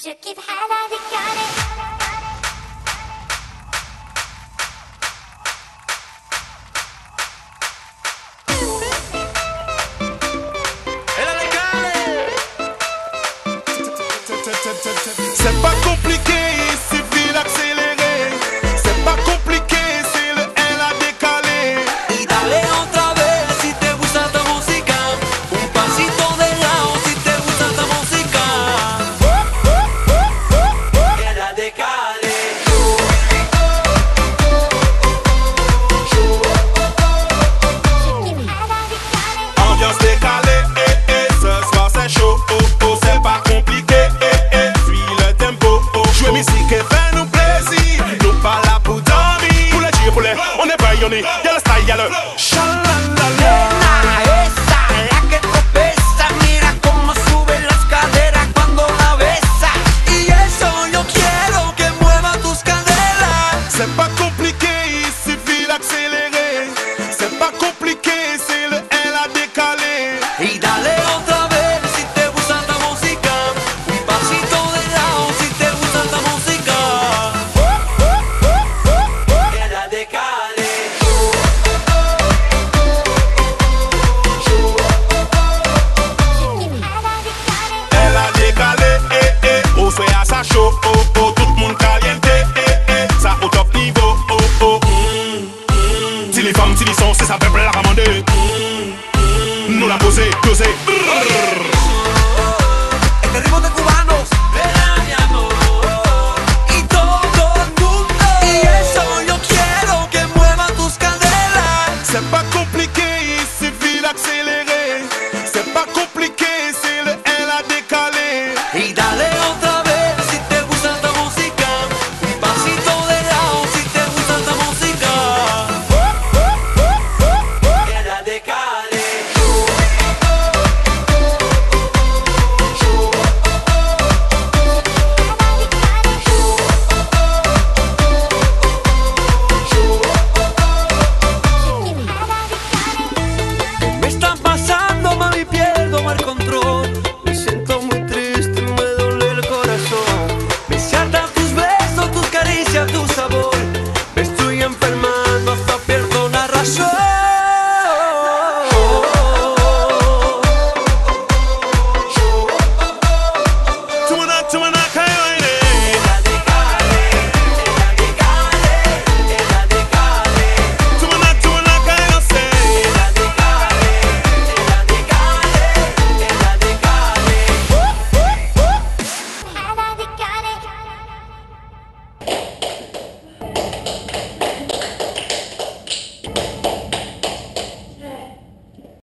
شو كيف حالك يعني C'est pas compliqué, il suffit d'accélérer. C'est pas compliqué, c'est le L à décaler. Y dale otra vez si te gusta esta música. Un pasito de lado si te gusta esta música. Que la decale. Ambiance décalée, ce soir c'est chaud, c'est pas compliqué, suis le tempo, jouer musique et faire nous plaisir, nous pas là pour dormir, pour les tirs, pour les, on est pas y'a le style, y'a le chalalala. Esa, la que tropeza, mira cómo sube las caderas cuando la besa. Y eso yo quiero que mueva tus caderas. C'est pas compliqué, il suffit d'accélérer. C'est pas compliqué, c'est le L à décaler. Y dale otra vez si te gusta esta música. Un pasito de lado si te gusta esta música. Que la decale. Elle a décalé, oh c'est à sa chaud, tout le monde caliente, ça au top niveau, Si les femmes, si les sons, c'est ça peuple la ramandé. Nous la poser, doser. Este ritmo de cubanos, verá mi amor. Y todo el mundo. Y eso yo quiero que mueva tus caderas. C'est pas compliqué, il suffit d'accélérer. C'est pas